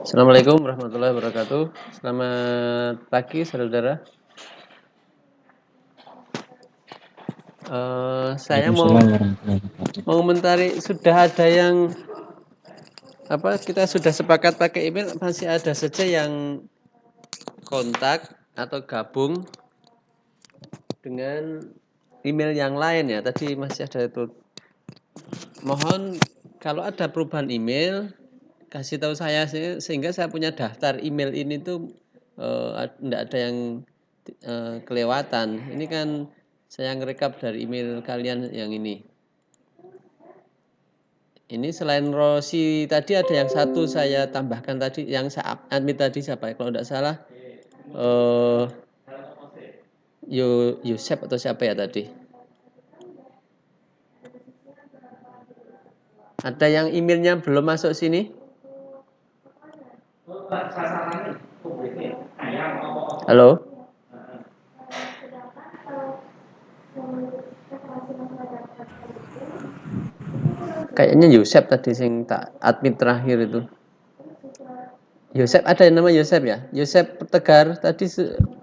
Assalamualaikum warahmatullahi wabarakatuh. Selamat pagi, saudara. Saya mau Waalaikumsalam warahmatullahi wabarakatuh. mengomentari, sudah ada yang kita sudah sepakat pakai email, masih ada saja yang kontak atau gabung dengan email yang lain ya. Tadi masih ada itu. Mohon kalau ada perubahan email kasih tahu saya sehingga saya punya daftar email ini tuh tidak ada yang kelewatan. Ini kan saya ngerekap dari email kalian yang ini. Ini selain Rosi tadi ada yang satu saya tambahkan tadi, yang saya admit tadi siapa ya? Kalau tidak salah Yusef atau siapa ya tadi? Ada yang emailnya belum masuk sini? Halo? Kayaknya Yusef tadi sing tak admit terakhir itu. Yosep, ada yang nama Yosep ya? Yosep Tegar tadi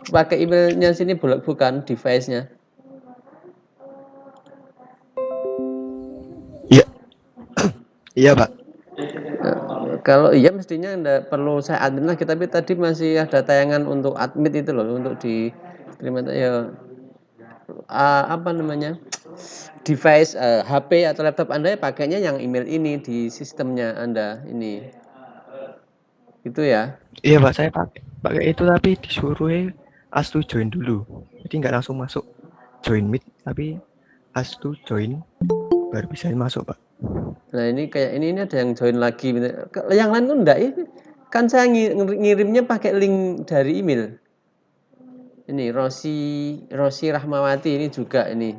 pakai emailnya sini bukan device-nya. Iya, iya Pak. Kalau iya mestinya enggak perlu saya admin lagi, tapi tadi masih ada tayangan untuk admit itu loh, untuk diterima ya apa namanya? Device HP atau laptop Anda ya pakainya yang email ini di sistemnya Anda ini. Itu ya. Iya Pak, saya pakai itu tapi disuruh astu join dulu. Jadi nggak langsung masuk join meet, tapi astu join baru bisa masuk Pak. Nah ini kayak ini ada yang join lagi. Yang lain tuh enggak ini. Kan saya ngirimnya pakai link dari email. Ini Rosi Rahmawati ini juga ini.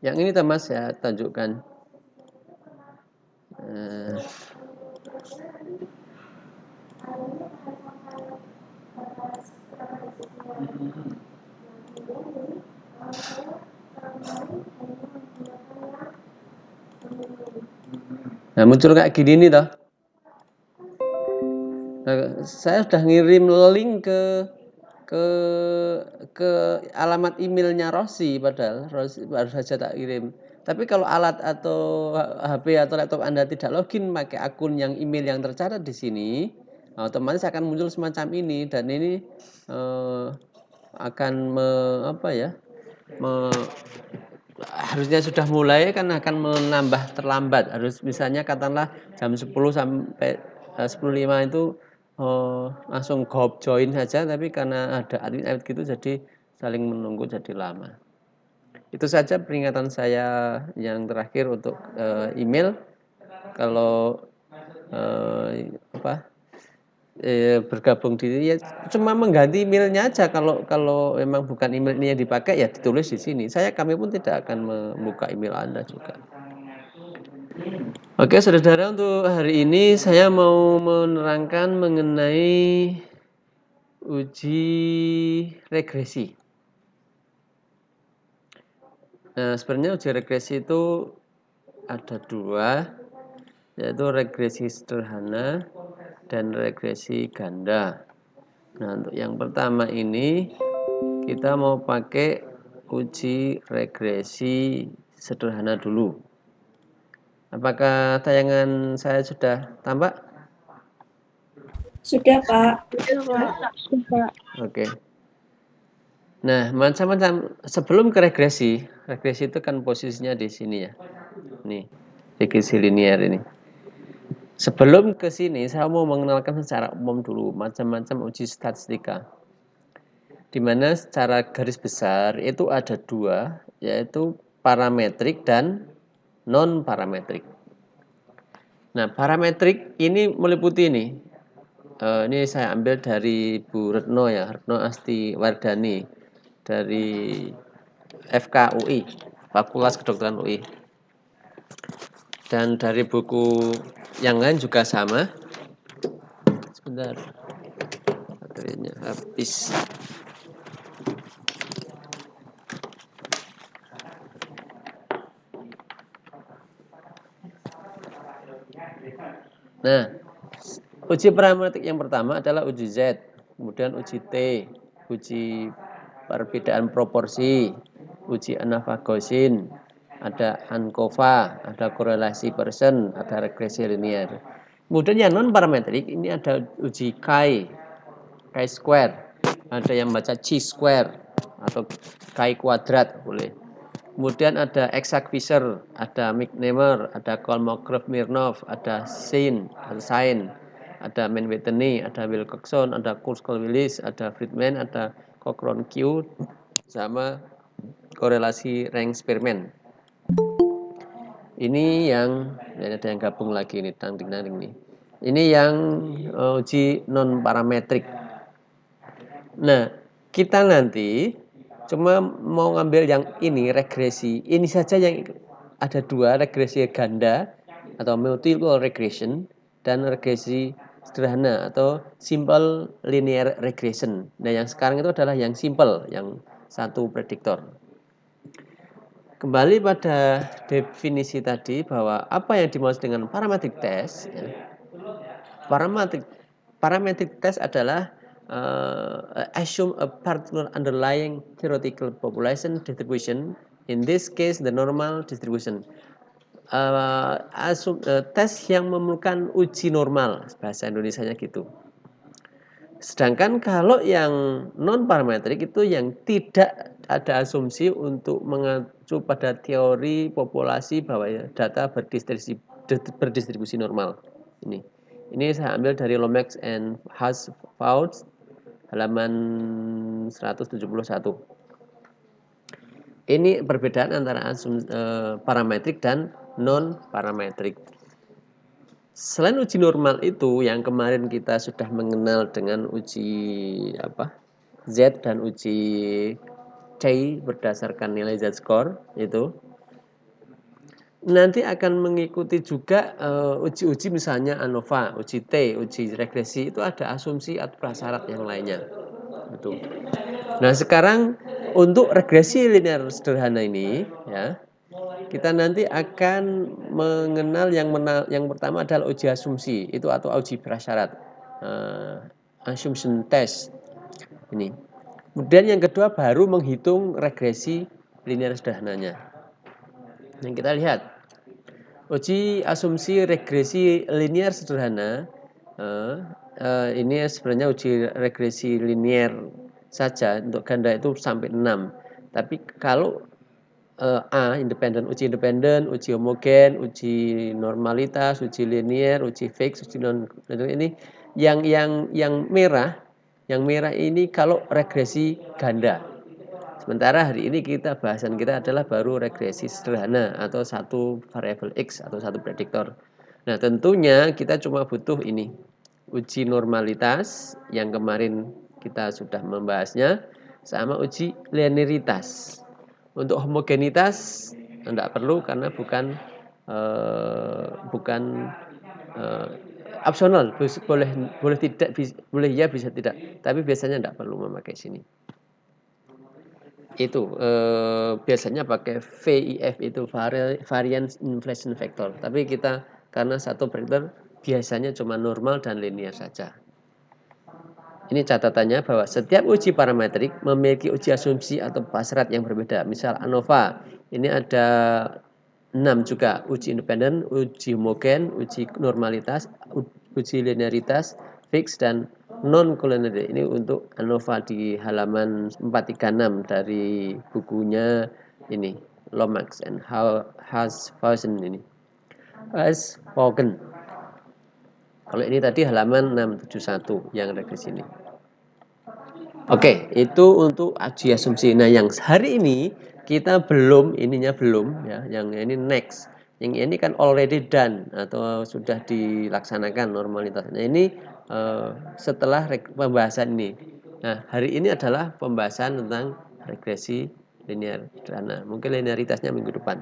Yang ini Mas saya tunjukkan. Nah muncul kayak gini nih toh. Nah, saya sudah ngirim link ke ke alamat emailnya Rosi, padahal Rosi baru saja tak kirim. Tapi kalau alat atau HP atau laptop Anda tidak login pakai akun yang email yang tercatat di sini, otomatis akan muncul semacam ini, dan ini akan harusnya sudah mulai kan akan menambah terlambat. Harus misalnya katakanlah jam 10 sampai 10.05 itu langsung join saja, tapi karena ada admin gitu jadi saling menunggu jadi lama. Itu saja peringatan saya yang terakhir untuk email. Kalau bergabung di ya cuma mengganti emailnya aja. Kalau memang bukan email ini yang dipakai ya ditulis di sini. Kami pun tidak akan membuka email Anda juga. Oke, saudara, untuk hari ini saya mau menerangkan mengenai uji regresi. Nah, sebenarnya uji regresi itu ada dua, yaitu regresi sederhana dan regresi ganda. Nah, untuk yang pertama ini kita mau pakai uji regresi sederhana dulu. Apakah tayangan saya sudah tampak? Sudah, Pak. Oke. Nah, macam-macam sebelum ke regresi itu kan posisinya di sini ya. Nih, regresi linear ini. Sebelum ke sini, saya mau mengenalkan secara umum dulu macam-macam uji statistika. Di mana secara garis besar itu ada dua, yaitu parametrik dan non-parametrik. Nah, parametrik ini meliputi ini. Ini saya ambil dari Bu Retno ya, Retno Asti Wardani dari FKUI, Fakultas Kedokteran UI. Dan dari buku yang lain juga sama. Sebentar, baterainya habis. Nah, uji parametrik yang pertama adalah uji Z, kemudian uji T, uji perbedaan proporsi, uji Anafagosin, ada ANCOVA, ada korelasi Pearson, ada regresi linear. Kemudian yang non parametrik ini ada uji chi-square, ada yang baca chi-square atau chi kuadrat boleh. Kemudian ada Exact-Fisher, ada McNamara, ada Kolmogorov-Smirnov, ada Sein, ada Manwatteni, ada Wilcoxon, ada Kurzweil-Willis, ada Friedman, ada Cochran-Q, sama korelasi Rank-Spearman. Ini yang ada yang gabung lagi nih, tanding-tanding nih. Ini yang uji non parametrik. Nah, kita nanti cuma mau ngambil yang ini regresi. Ini saja yang ada dua, regresi ganda atau multiple regression dan regresi sederhana atau simple linear regression. Nah, yang sekarang itu adalah yang simple, yang satu prediktor. Kembali pada definisi tadi bahwa apa yang dimaksud dengan parametric test, ya. Parametric test adalah assume a particular underlying theoretical population distribution, in this case the normal distribution. Tes yang memerlukan uji normal, bahasa Indonesianya gitu. Sedangkan kalau yang non parametrik itu yang tidak ada asumsi untuk mengacu pada teori populasi bahwa ya, data berdistribusi normal. Ini saya ambil dari Lomax and Haas-Fouts halaman 171. Ini perbedaan antara parametrik dan non parametrik. Selain uji normal itu yang kemarin kita sudah mengenal dengan uji Z dan uji C berdasarkan nilai Z-score itu. Nanti akan mengikuti juga uji-uji misalnya ANOVA, uji T, uji regresi itu ada asumsi atau prasyarat yang lainnya. Betul. Nah, sekarang untuk regresi linear sederhana ini ya, kita nanti akan mengenal yang pertama adalah uji asumsi itu atau uji prasyarat, assumption test ini. Kemudian yang kedua baru menghitung regresi linear sederhananya. Yang kita lihat uji asumsi regresi linear sederhana ini sebenarnya uji regresi linear saja untuk ganda itu sampai 6. Tapi kalau uji independen, uji homogen, uji normalitas, uji linear, uji fix, uji non ini yang merah, ini kalau regresi ganda. Sementara hari ini bahasan kita adalah baru regresi sederhana atau satu variabel X atau satu prediktor. Nah, tentunya kita cuma butuh ini uji normalitas yang kemarin kita sudah membahasnya sama uji linearitas. Untuk homogenitas tidak perlu karena bukan opsional, boleh tidak, boleh ya bisa tidak, tapi biasanya tidak perlu memakai sini. Itu biasanya pakai VIF itu variance inflation factor, tapi kita karena satu prediktor biasanya cuma normal dan linear saja. Ini catatannya bahwa setiap uji parametrik memiliki uji asumsi atau prasyarat yang berbeda. Misal ANOVA, ini ada 6 juga, uji independen, uji homogen, uji normalitas, uji linearitas, fix, dan non-collinear. Ini untuk ANOVA di halaman 436 dari bukunya ini, Lomax and Haas-Fouts ini. Haas-Fouts. Kalau ini tadi halaman 671 yang ada di sini. Oke, itu untuk uji asumsi. Nah, yang hari ini kita belum ya, yang ini next. Yang ini kan already done atau sudah dilaksanakan normalitasnya. Ini setelah pembahasan ini. Nah, hari ini adalah pembahasan tentang regresi linear sederhana. Mungkin linearitasnya minggu depan.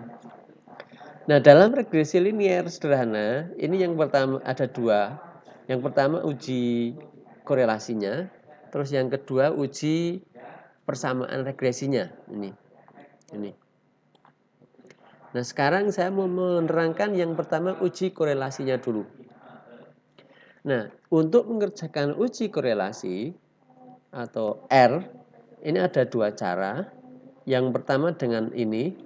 Nah, dalam regresi linear sederhana, ini yang pertama ada dua. Yang pertama uji korelasinya, terus yang kedua uji persamaan regresinya. Ini. Nah, sekarang saya mau menerangkan yang pertama uji korelasinya dulu. Nah, untuk mengerjakan uji korelasi atau R, ini ada dua cara. Yang pertama dengan ini,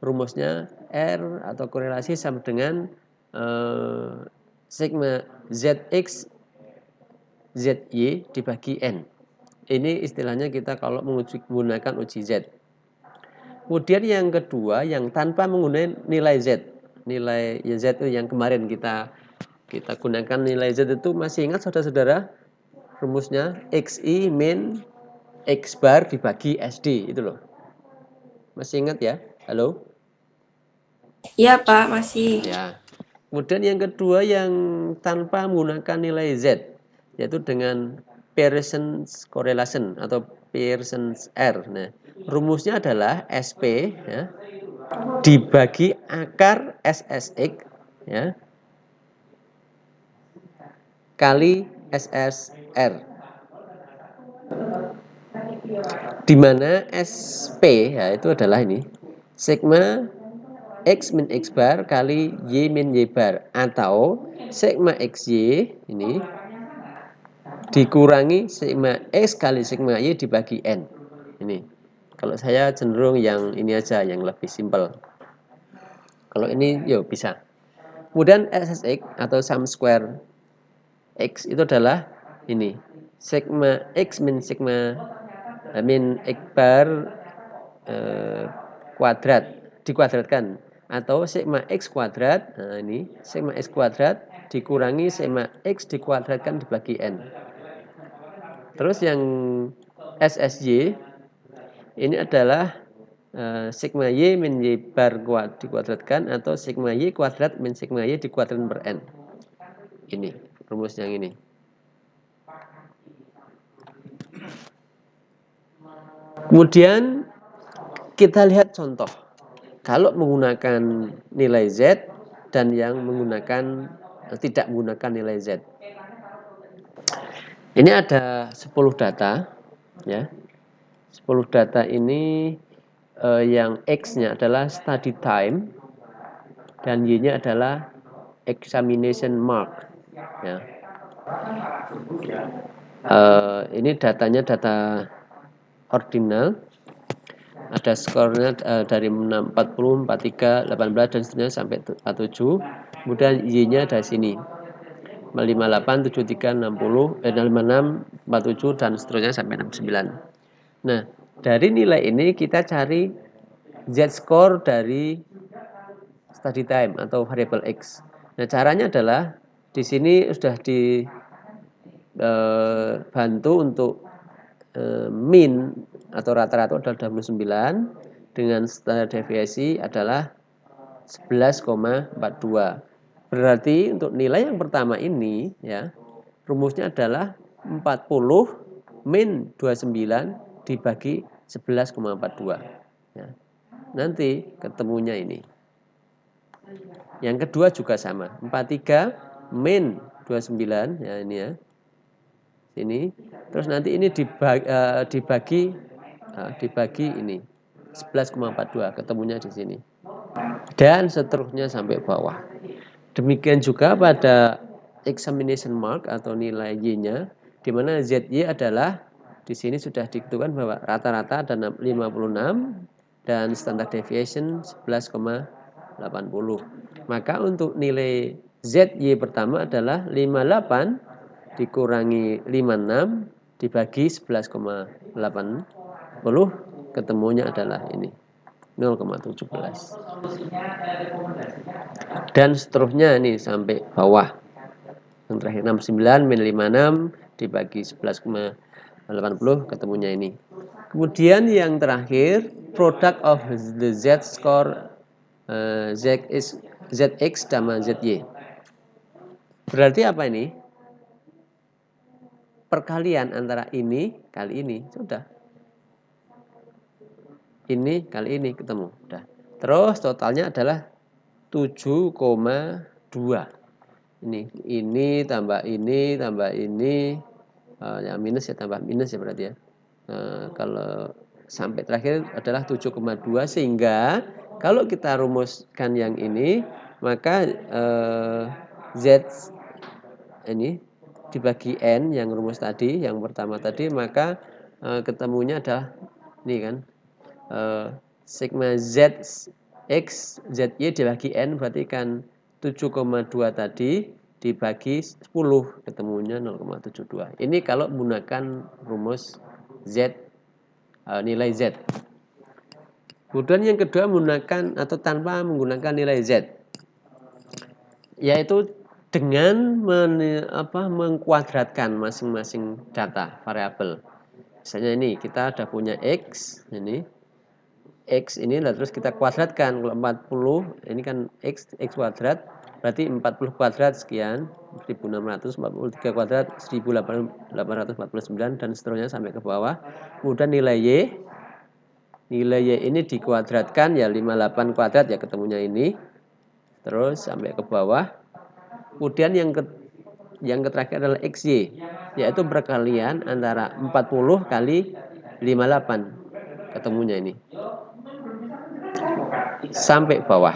rumusnya R atau korelasi sama dengan sigma ZX ZY dibagi N. Ini istilahnya kita kalau menggunakan uji Z. Kemudian yang kedua, yang tanpa menggunakan nilai Z. Nilai Z itu yang kemarin kita gunakan nilai Z itu, masih ingat saudara-saudara? Rumusnya XI min X bar dibagi SD, itu loh. Masih ingat ya? Halo? Iya Pak, masih. Ya. Kemudian yang kedua yang tanpa menggunakan nilai Z, yaitu dengan Pearson's correlation atau Pearson's R. Nah, rumusnya adalah SP ya, dibagi akar SSX ya, kali SSR. Di mana SP ya itu adalah ini sigma X min X bar kali Y min Y bar, atau sigma XY ini dikurangi sigma X kali sigma Y dibagi N. Ini. Kalau saya cenderung yang ini aja, yang lebih simpel. Kalau ini yuk bisa. Kemudian SSX atau sum square X itu adalah ini. Sigma X min sigma min X bar kuadrat dikuadratkan, atau sigma X kuadrat. Nah, ini sigma X kuadrat dikurangi sigma X dikuadratkan dibagi N. Terus yang SSY ini adalah sigma Y min Y bar dikuadratkan, atau sigma Y kuadrat min sigma Y dikuadratkan per N. Ini rumus yang ini. Kemudian kita lihat contoh. Kalau menggunakan nilai Z dan yang tidak menggunakan nilai Z. Ini ada 10 data ya. 10 data ini yang X-nya adalah study time dan Y-nya adalah examination mark ya. Ini datanya data ordinal, ada skornya dari 6, 40, 43, 18 dan seterusnya sampai 47. Kemudian Y-nya dari sini 58, 73, 60, 56, 47 dan seterusnya sampai 69. Nah, dari nilai ini kita cari Z-score dari study time atau variable X. Nah, caranya adalah di sini sudah dibantu untuk min atau rata-rata adalah 29 dengan standar deviasi adalah 11,42. Berarti untuk nilai yang pertama ini ya, rumusnya adalah 40 min 29 dibagi 11,42 ya. Nanti ketemunya ini. Yang kedua juga sama, 43 min 29 ya, ini ya. Sini. Terus nanti ini dibagi ini 11,42, ketemunya di sini. Dan seterusnya sampai bawah. Demikian juga pada examination mark atau nilai Y-nya, di mana ZY adalah di sini sudah ditentukan bahwa rata-rata ada 56 dan standard deviation 11,80. Maka untuk nilai ZY pertama adalah 58 dikurangi 56 dibagi 11,80, ketemunya adalah ini 0,17. Dan seterusnya ini sampai bawah. Yang terakhir 69 min 56 dibagi 11,80, ketemunya ini. Kemudian yang terakhir, product of the Z-score ZX sama ZY. Berarti apa ini? Perkalian antara ini kali ini, sudah. Ini kali ini ketemu, sudah. Terus totalnya adalah 7,2. Ini tambah ini yang minus ya tambah minus ya berarti ya. Kalau sampai terakhir adalah 7,2, sehingga Kalau kita rumuskan yang ini, maka Z ini dibagi N yang rumus tadi, yang pertama tadi, maka ketemunya adalah ini kan, sigma Z X ZY dibagi N berarti kan 7,2 tadi dibagi 10 ketemunya 0,72. Ini kalau menggunakan rumus Z, nilai Z. Kemudian yang kedua menggunakan atau tanpa menggunakan nilai Z, yaitu dengan mengkuadratkan masing-masing data variabel. Misalnya ini kita ada punya X, ini X ini terus kita kuadratkan. Kalau 40 ini kan X kuadrat berarti 40 kuadrat sekian 1643 kuadrat 1849 dan seterusnya sampai ke bawah. Kemudian nilai Y ini dikuadratkan ya 58 kuadrat ya ketemunya ini. Terus sampai ke bawah. Kemudian yang terakhir adalah XY, yaitu perkalian antara 40 kali 58 ketemunya ini. Sampai bawah.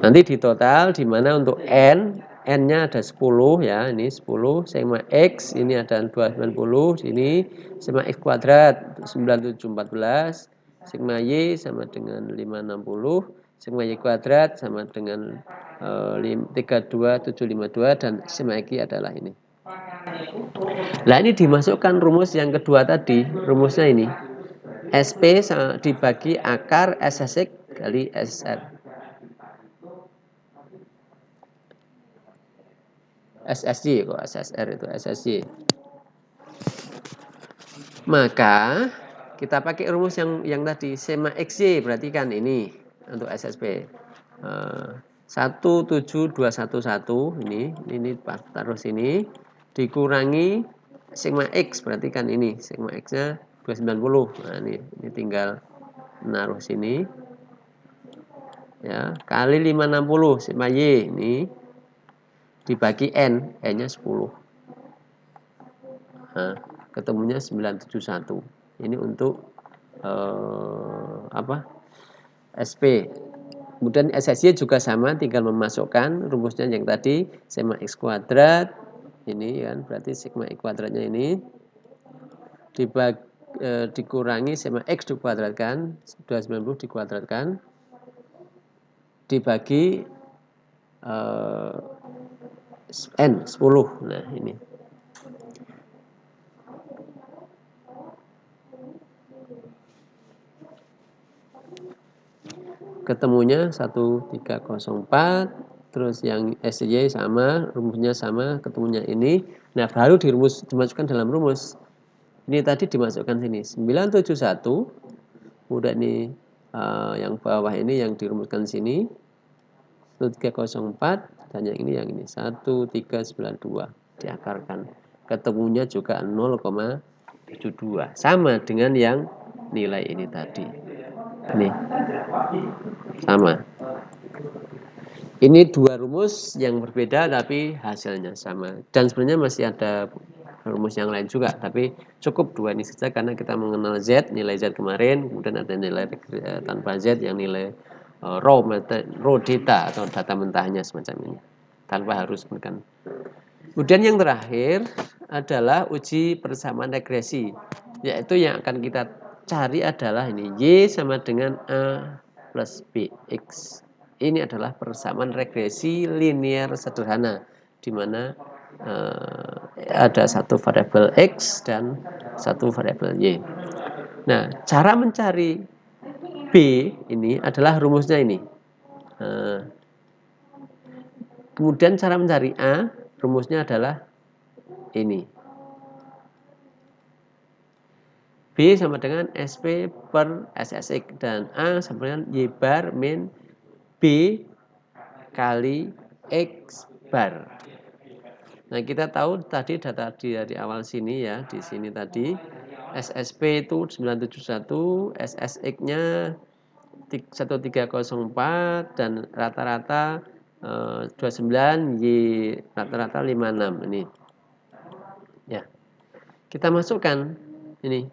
Nanti di total di mana untuk N-nya ada 10 ya, ini 10 sigma X ini ada 290, sini sigma X kuadrat 9714, sigma Y sama dengan 560, sigma Y kuadrat sama dengan 32752 dan sigma X adalah ini. Nah, ini dimasukkan rumus yang kedua tadi, rumusnya ini. SP dibagi akar SSX kali SSR. SSY kok SSR itu SSY. Maka kita pakai rumus yang tadi sigma XY berarti kan ini untuk SSP 17211 ini taruh sini dikurangi sigma X berarti kan ini sigma X-nya 290. Nah ini tinggal naruh sini ya kali 560 sigma Y ini dibagi N-nya 10. Nah, ketemunya 971. Ini untuk SP. Kemudian SSY juga sama, tinggal memasukkan rumusnya yang tadi sigma X kuadrat ini kan berarti sigma X kuadratnya ini dikurangi sigma X dikuadratkan 290 dikuadratkan dibagi N 10. Nah ini ketemunya 1304. Terus yang SY sama, rumusnya sama, ketemunya ini. Nah, baru dimasukkan dalam rumus. Ini tadi dimasukkan sini 971. Kemudian ini yang bawah ini yang dirumuskan sini 1304 dan yang ini 1392 diakarkan. Ketemunya juga 0,72. Sama dengan yang nilai ini tadi. Nih. Sama. Ini dua rumus yang berbeda tapi hasilnya sama. Dan sebenarnya masih ada rumus yang lain juga, tapi cukup dua ini saja karena kita mengenal Z, nilai Z kemarin, kemudian ada nilai tanpa Z yang nilai raw data atau data mentahnya semacam ini. Tanpa harus bukan. Kemudian yang terakhir adalah uji persamaan regresi, yaitu yang akan kita cari adalah ini Y sama dengan A plus BX. Ini adalah persamaan regresi linear sederhana di mana ada satu variabel X dan satu variabel Y. Nah, cara mencari B ini adalah rumusnya ini. Kemudian cara mencari A, rumusnya adalah ini. B sama dengan SP per SSX dan A sama dengan Y bar min B kali X bar. Nah, kita tahu tadi data dari awal sini ya, di sini tadi SSP itu 971, SSX-nya 1304 dan rata-rata 29, Y rata-rata 56 ini. Ya. Kita masukkan ini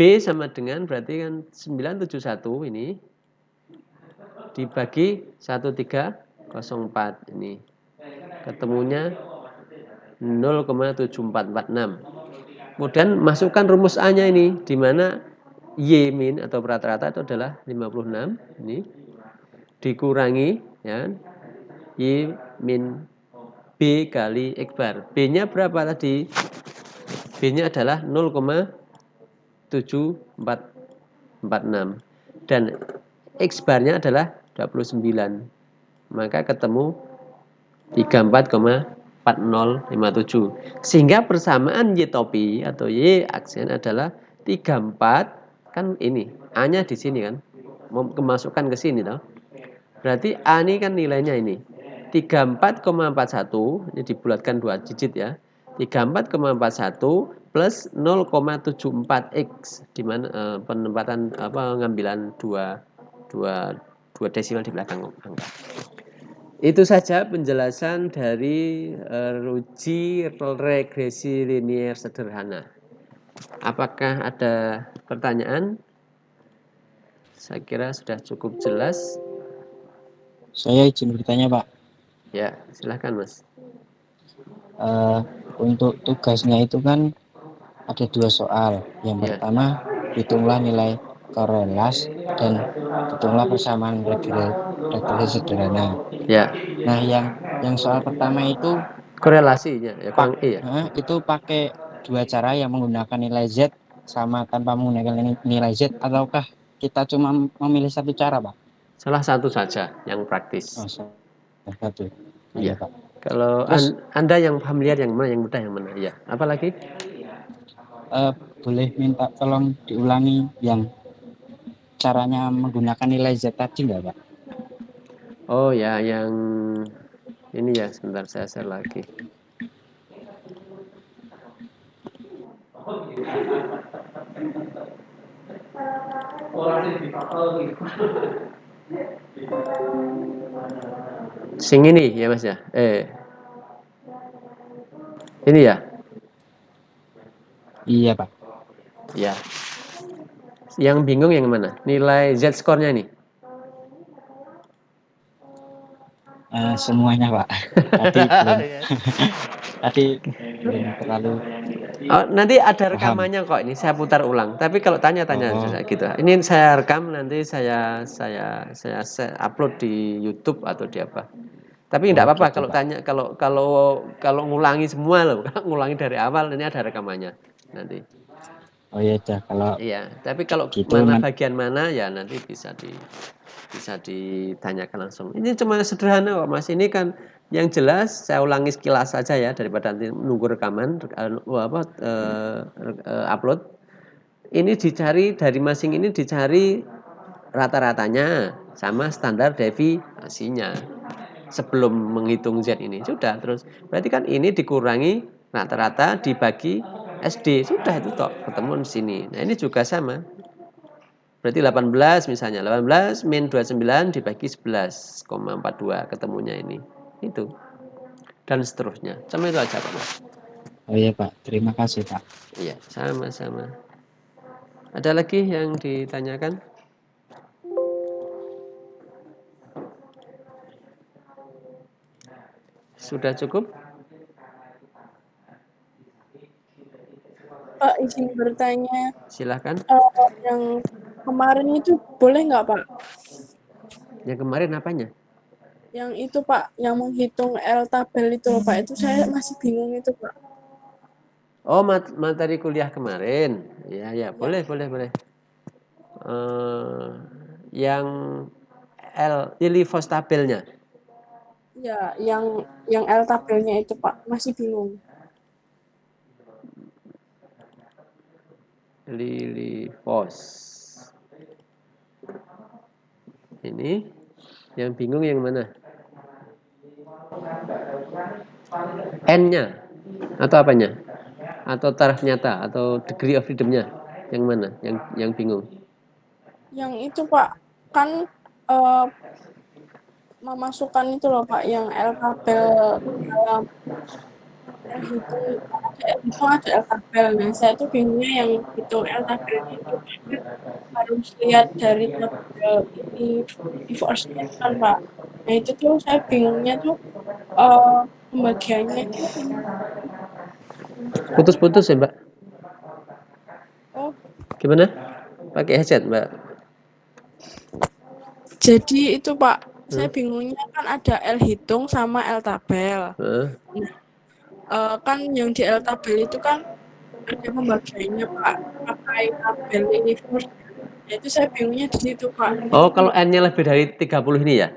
B sama dengan berarti kan 971 ini dibagi 1304 ini. Ketemunya 0,7446. Kemudian masukkan rumus A-nya ini, di mana Y min atau rata-rata itu adalah 56 ini dikurangi ya Y min B kali X bar. B-nya berapa tadi? B-nya adalah 0,7446 dan X bar-nya adalah 29. Maka ketemu 34,4057. Sehingga persamaan Y topi atau Y aksen adalah 34 kan ini. A-nya di sini kan. Kemasukan ke sini toh. Berarti A ini kan nilainya ini. 34,41 ini dibulatkan 2 digit ya. 34,41 plus 0,74x di mana penempatan pengambilan dua desimal di belakang angka. Itu saja penjelasan dari uji regresi linier sederhana. Apakah ada pertanyaan? Saya kira sudah cukup jelas. Saya izin bertanya, Pak. Ya, silahkan Mas. Untuk tugasnya itu kan ada 2 soal. Yang pertama, hitunglah nilai korelas dan hitunglah persamaan regresi sederhana. Ya. Nah, yang soal pertama itu korelasinya ya, kurang E ya. Itu pakai 2 cara yang menggunakan nilai Z sama tanpa menggunakan nilai Z, ataukah kita cuma memilih satu cara, Pak? Salah satu saja yang praktis. Oh, salah satu. Iya, Pak. Kalau terus, Anda yang familiar yang mana, yang mudah yang mana? Ya. Apalagi? Boleh minta tolong diulangi yang caranya menggunakan nilai Z tadi nggak, Pak? Oh ya, yang ini ya, sebentar saya share lagi. Sing ini ya Mas ya. Ini ya. Iya, Pak. Ya. Yang bingung yang mana? Nilai Z skornya nih. Semuanya, Pak. Tadi belum terlalu. Oh, nanti ada rekamannya kok, ini saya putar ulang. Tapi kalau tanya-tanya gitu. Ini saya rekam, nanti saya upload di YouTube atau di apa. Tapi enggak apa-apa gitu, kalau Pak. Tanya kalau ngulangi semua loh, ngulangi dari awal, ini ada rekamannya nanti. Oh iya, kalau iya, tapi kalau gitu, bagian mana ya nanti bisa ditanyakan langsung. Ini cuma sederhana kok Mas. Ini kan yang jelas saya ulangi sekilas saja ya, daripada nanti nunggu rekaman upload. Ini dicari dari masing ini dicari rata-ratanya sama standar deviasinya sebelum menghitung Z ini. Sudah, terus berarti kan ini dikurangi rata-rata dibagi SD. Sudah itu toh, ketemu di sini. Nah, ini juga sama. Berarti 18 misalnya, 18 min 29 dibagi 11,42 ketemunya ini. Itu. Dan seterusnya. Sama itu aja Pak. Oh iya Pak, terima kasih Pak. Iya, sama-sama. Ada lagi yang ditanyakan? Sudah cukup? Pak, izin bertanya. Silahkan. Yang kemarin itu boleh nggak Pak? Yang kemarin apanya? Yang itu Pak, yang menghitung L tabel itu loh Pak, itu saya masih bingung itu Pak. Oh, materi kuliah kemarin. Ya, boleh. Yang Ilifos tabelnya. Ya, yang L tabelnya itu Pak, masih bingung. Ilifos. Ini yang bingung yang mana? N-nya atau apanya? Atau taraf nyata atau degree of freedom-nya? Yang mana? Yang bingung? Yang itu Pak, kan memasukkan itu loh Pak, yang L tabel dalam L hitung, kan ada L hitung, ada L tabel. Nah, saya tuh bingungnya yang hitung L tabelnya itu kan harus lihat dari tabel ini divorce-nya itu kan, Pak. Nah, itu tuh saya bingungnya tuh pembagiannya itu Putus-putus ya, Mbak. oh, Gimana? Pakai headset, Mbak. jadi itu Pak, saya bingungnya kan ada L hitung sama L tabel. Heeh. Kan yang di L tabel itu kan ada pembagiannya Pak, pakai tabel ini first. Nah, itu saya bingungnya di situ Pak. Itu Oh, kalau N-nya lebih dari 30 ini ya?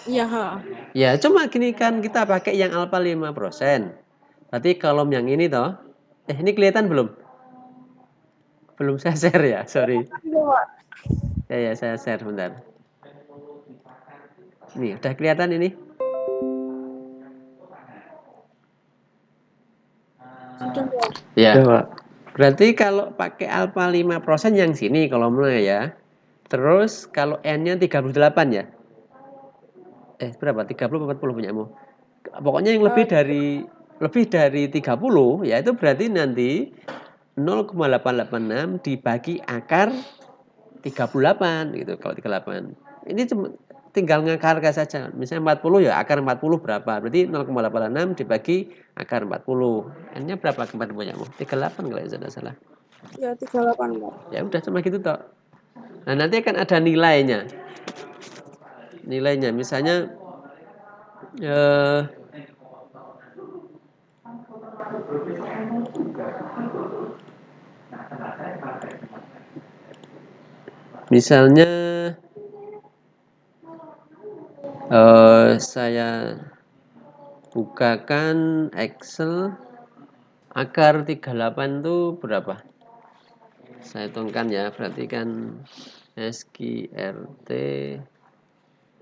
iya, ha. Ya, cuma gini kan kita pakai yang alfa 5%. Berarti kolom yang ini toh. Ini kelihatan belum? Belum saya share ya, sorry. Itu Pak. Ya, saya share bentar. Nih, udah kelihatan ini? Sudah Pak. Ya. Ya, Pak. Berarti kalau pakai alfa 5% yang sini kolomnya ya. Terus kalau N-nya 38 ya? Berapa? 30 40 punyamu? Pokoknya yang lebih dari 30 ya itu berarti nanti 0,886 dibagi akar 38 gitu kalau 38. Ini cuma tinggal ngakar saja. Misalnya 40 ya akar 40 berapa? Berarti 0,86 dibagi akar 40. N-nya berapa kemarin punyamu? 38 kalau tidak salah. Ya 38 Pak. Ya udah cuma gitu toh. Nah, nanti akan ada nilainya. Nilainya misalnya eh, misalnya saya bukakan Excel akar 38 itu berapa? Saya hitungkan ya, berarti kan SQRT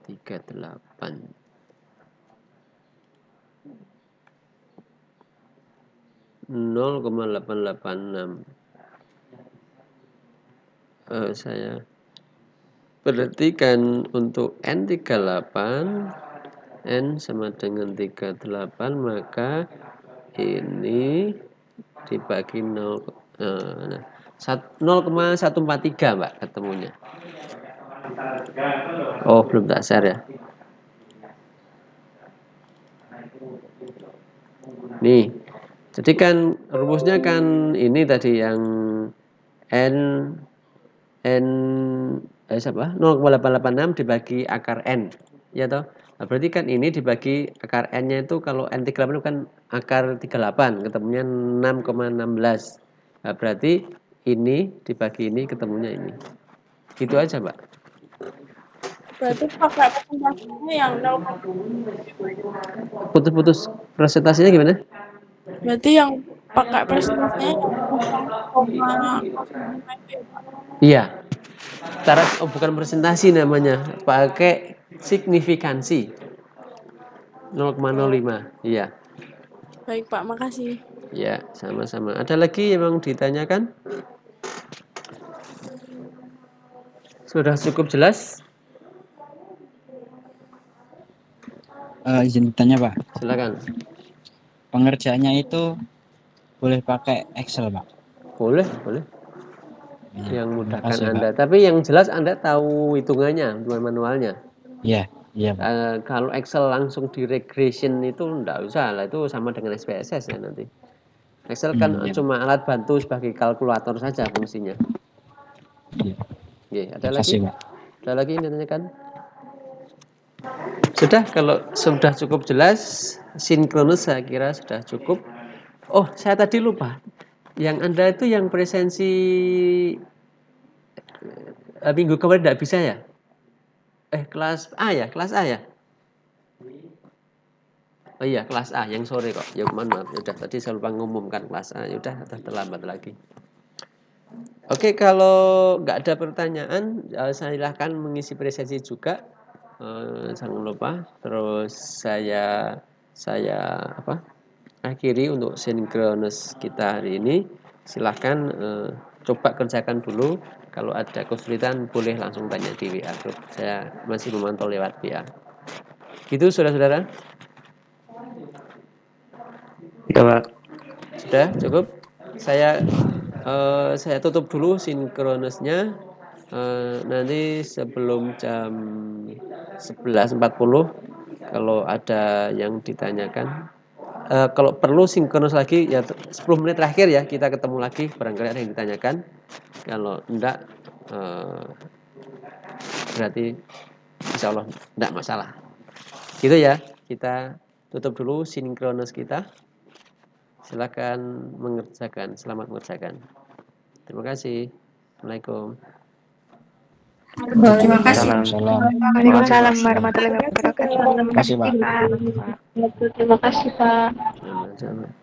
38 0,886. Saya berarti kan untuk N38 N sama dengan 38 maka ini dibagi 0,143 Mbak ketemunya. Oh, belum tak share ya. Nih, jadi kan rumusnya kan ini tadi yang N 0,886 dibagi akar N. Ya toh? Nah, berarti kan ini dibagi akar N-nya itu kalau N38 itu kan akar 38, ketemunya 6,16. Nah, berarti ini dibagi ini ketemunya ini. Gitu aja, Mbak. Berarti pakai presentasinya yang 0, Putus-putus presentasinya gimana? berarti yang pakai presentasinya yang 0,05 itu ya Pak. Iya. Bukan presentasi namanya, pakai signifikansi 0,05. Iya. Baik Pak, makasih. Ya, sama-sama. Ada lagi yang mau ditanyakan? Sudah cukup jelas? Izin bertanya Pak, Silakan. pengerjaannya itu boleh pakai Excel Pak? Boleh. Iya, Yang terima mudahkan kasih Pak. Anda. Tapi yang jelas Anda tahu hitungannya, hitungan manualnya. Iya Pak. Kalau Excel langsung di regression itu enggak usah lah, itu sama dengan SPSS ya nanti. Excel kan Iya. cuma alat bantu sebagai kalkulator saja fungsinya. Iya. Oke, ada Terima lagi? kasih Pak. Ada lagi yang ditanyakan? Sudah, kalau sudah cukup jelas, sinkronus saya kira sudah cukup. Oh, saya tadi lupa. Yang Anda itu yang presensi minggu kemarin tidak bisa ya? Kelas A ya? Kelas A ya? Oh iya, kelas A yang sore kok. Ya maaf. Udah tadi saya lupa ngumumkan kelas A. Ya udah terlambat lagi. Oke, kalau nggak ada pertanyaan, silahkan mengisi presensi juga. Jangan lupa. Terus saya akhiri untuk sinkronus kita hari ini. Silahkan coba kerjakan dulu. Kalau ada kesulitan boleh langsung tanya di WA group. Saya masih memantau lewat WA. Gitu saudara-saudara. Sudah, Pak. Sudah cukup. Saya tutup dulu sinkronisnya. Nanti sebelum jam 11.40 kalau ada yang ditanyakan. Kalau perlu sinkronus lagi ya 10 menit terakhir ya kita ketemu lagi barangkali ada yang ditanyakan. Kalau enggak berarti insya Allah enggak masalah. Gitu ya. Kita tutup dulu sinkronus kita. Silakan mengerjakan. Selamat mengerjakan. Terima kasih. Assalamualaikum. Terima kasih. Waalaikumsalam. Waalaikumsalam warahmatullahi wabarakatuh. Terima kasih, Pak. Terima kasih, Pak. Sama-sama.